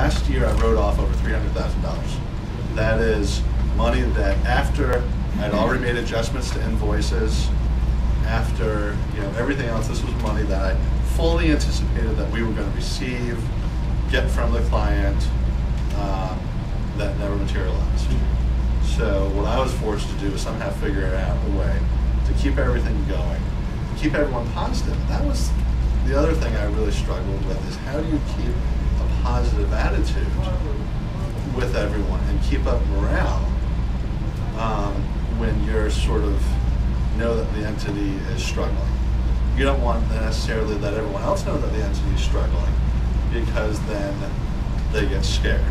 last year I wrote off over $300,000. That is money that after I'd already made adjustments to invoices, after everything else, this was money that I fully anticipated that we were going to receive, get from the client, that never materialized. So what I was forced to do was somehow figure out a way to keep everything going, keep everyone positive. That was the other thing I really struggled with, is how do you keep a positive attitude with everyone and keep up morale when you're sort of know that the entity is struggling. You don't want to necessarily let everyone else know that the entity is struggling, because then they get scared.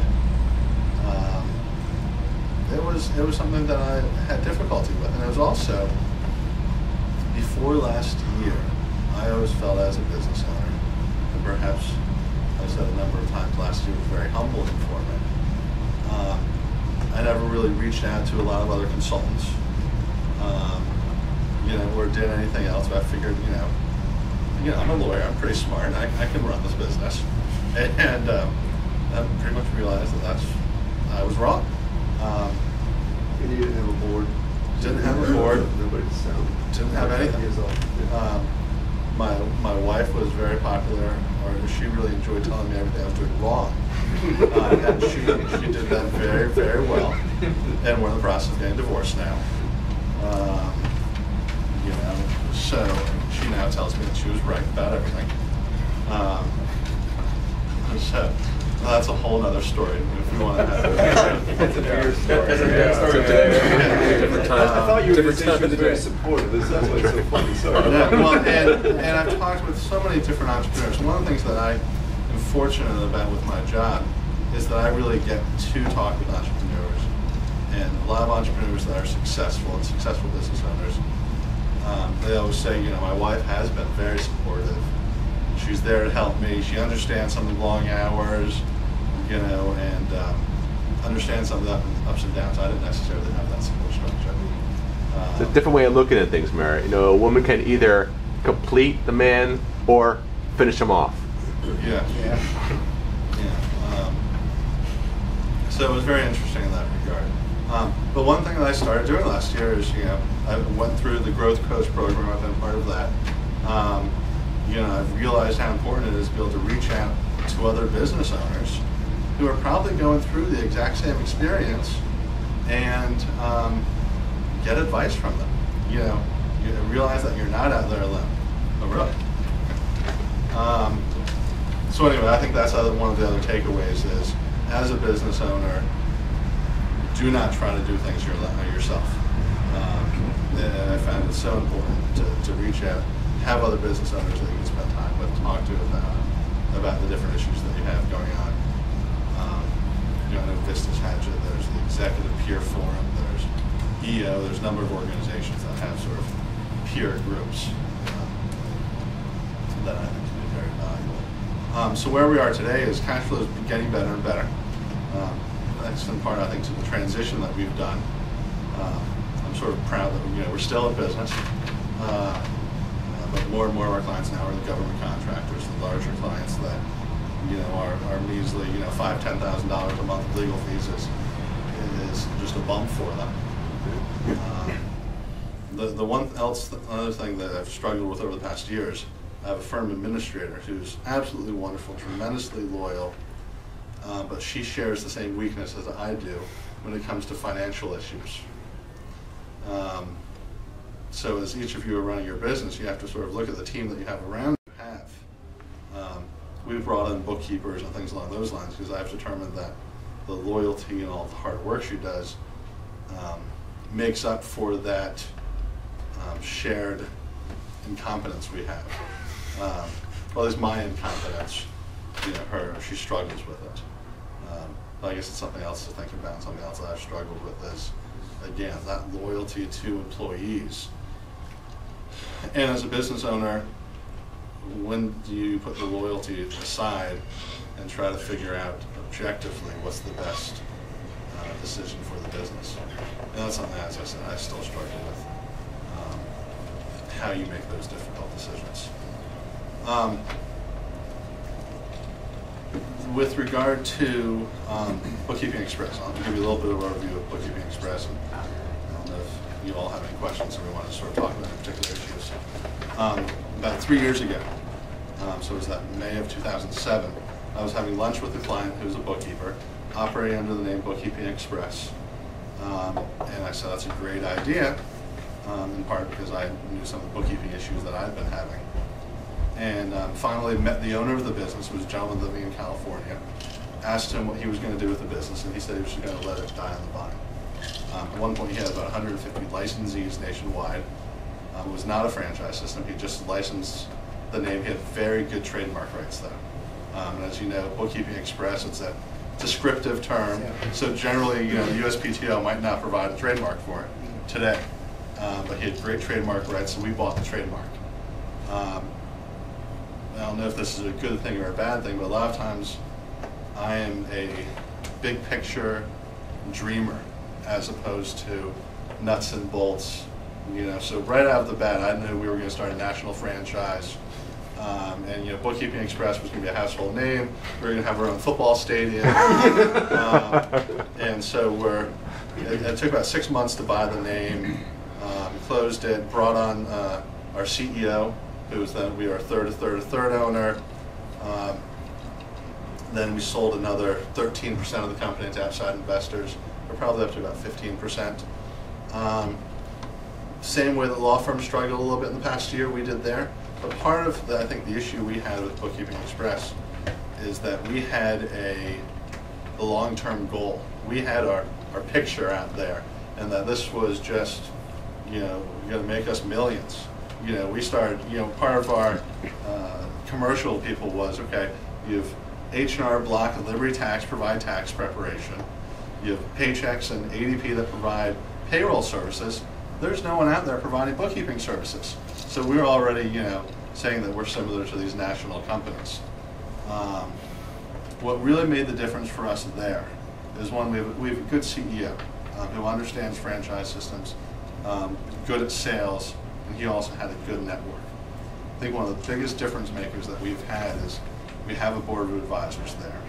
It was something that I had difficulty with, and it was also, before last year, I always felt as a business owner, and perhaps I said a number of times last year was very humbling for me. I never really reached out to a lot of other consultants, or did anything else. But I figured, I'm a lawyer, I'm pretty smart, I can run this business, and I pretty much realized that I was wrong. And you didn't have a board? Didn't have a board. Nobody to sound. Didn't have anything. My wife was very popular, or she really enjoyed telling me everything I was doing wrong. And she did that very, very well. And we're in the process of getting divorced now. So she now tells me that she was right about everything. So that's a whole other story if we want to have it. That's a bigger story. That's a bigger story. Different time. I thought you were going to say she was very supportive. That's why it's so funny. Sorry. Well, and I've talked with so many different entrepreneurs. One of the things that I am fortunate about with my job is that I really get to talk with entrepreneurs, and a lot of entrepreneurs that are successful and successful business owners. They always say, my wife has been very supportive. She's there to help me. She understands some of the long hours, and understands some of the ups and downs. I didn't necessarily have that support structure. It's a different way of looking at things, Merritt. A woman can either complete the man or finish him off. Yeah. So it was very interesting in that regard. But one thing that I started doing last year is, I went through the Growth Coach program. I've been part of that. I've realized how important it is to be able to reach out to other business owners who are probably going through the exact same experience and get advice from them. You realize that you're not out there alone. Oh, really? So anyway, I think that's one of the other takeaways is, as a business owner, do not try to do things yourself. And I found it so important to reach out, have other business owners that you can spend time with, talk to about the different issues that you have going on. I know Vistas Hatchet, there's the Executive Peer Forum, there's EO, there's a number of organizations that have sort of peer groups that I think can be very valuable. So where we are today is cash flow is getting better and better. That's in part, I think, to the transition that we've done. I'm sort of proud that we're still in business, but more and more of our clients now are the government contractors, the larger clients that are measly $5,000–10,000 a month legal fees is just a bump for them. The other thing that I've struggled with over the past years, I have a firm administrator who's absolutely wonderful, tremendously loyal, but she shares the same weakness as I do when it comes to financial issues. So as each of you are running your business, you have to sort of look at the team that you have around you. We've brought in bookkeepers and things along those lines because I've determined that the loyalty and all the hard work she does makes up for that shared incompetence we have. Well, it's my incompetence. She struggles with it. But I guess it's something else to think about. Something else that I've struggled with is, again, that loyalty to employees. And as a business owner, when do you put the loyalty aside and try to figure out objectively what's the best decision for the business? And that's something, as I said, I still struggle with. How you make those difficult decisions. with regard to Bookkeeping Express, I'll give you a little bit of an overview of Bookkeeping Express, and I don't know if you all have any questions or we want to sort of talk about particular issues. About 3 years ago, so it was that May of 2007, I was having lunch with a client who's a bookkeeper, operating under the name Bookkeeping Express. And I said, that's a great idea, in part because I knew some of the bookkeeping issues that I'd been having. And finally met the owner of the business, who was a gentleman living in California, asked him what he was going to do with the business, and he said he was just going to let it die on the vine. At one point he had about 150 licensees nationwide. It was not a franchise system, he just licensed the name. He had very good trademark rights though. And as you know, Bookkeeping Express, it's a descriptive term, so generally, the USPTO might not provide a trademark for it today. But he had great trademark rights, so we bought the trademark. I don't know if this is a good thing or a bad thing, but a lot of times I am a big picture dreamer as opposed to nuts and bolts. So right out of the bat, I knew we were going to start a national franchise. And Bookkeeping Express was going to be a household name. We were going to have our own football stadium. And so it took about 6 months to buy the name. Closed it, brought on our CEO, who was then we were a third owner. Then we sold another 13% of the company to outside investors. We're probably up to about 15%. Same way that law firms struggled a little bit in the past year, we did there. But part of I think the issue we had with Bookkeeping Express is that we had a long-term goal. We had our picture out there, and that this was just, going to make us millions. We started, part of our commercial people was, okay, you have H&R Block and Liberty Tax provide tax preparation. You have Paychex and ADP that provide payroll services. There's no one out there providing bookkeeping services. So we were already, saying that we're similar to these national companies. What really made the difference for us there is, one, we have a good CEO who understands franchise systems, good at sales, and he also had a good network. I think one of the biggest difference makers that we've had is we have a board of advisors there.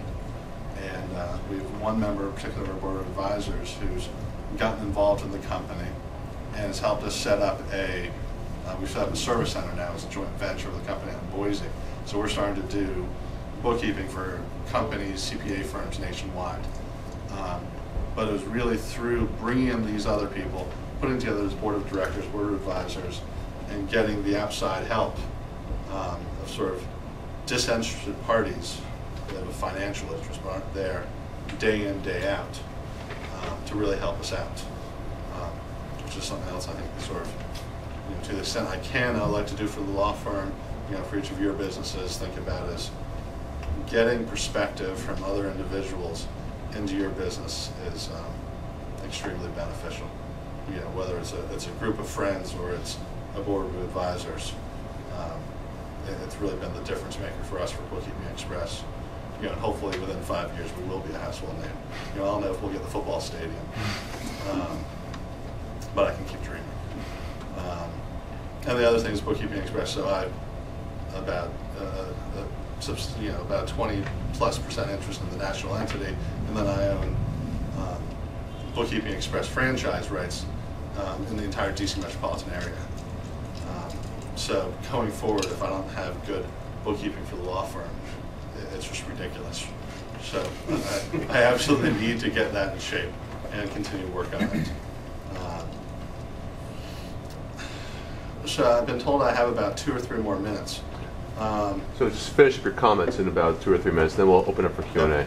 And we have one member in particular of our board of advisors who's gotten involved in the company and has helped us set up we've set up a service center now as a joint venture with a company out in Boise. So we're starting to do bookkeeping for companies, CPA firms nationwide. But it was really through bringing in these other people, putting together this board of directors, board of advisors, and getting the outside help of sort of disinterested parties that have a financial interest but aren't there day in, day out to really help us out. Which is something else I think sort of, to the extent I can, I'd like to do for the law firm, for each of your businesses, think about is getting perspective from other individuals into your business is extremely beneficial. Whether it's a group of friends or it's a board of advisors, it's really been the difference maker for us for Bookkeeping Express. And hopefully within 5 years we will be a household name. I don't know if we'll get the football stadium, but I can keep dreaming. And the other thing is Bookkeeping Express. So I about 20+% interest in the national entity, and then I own Bookkeeping Express franchise rights in the entire DC metropolitan area. So going forward, if I don't have good bookkeeping for the law firm, it's just ridiculous. So I absolutely need to get that in shape and continue to work on it. So I've been told I have about 2 or 3 more minutes. So just finish up your comments in about 2 or 3 minutes, then we'll open up for Q&A.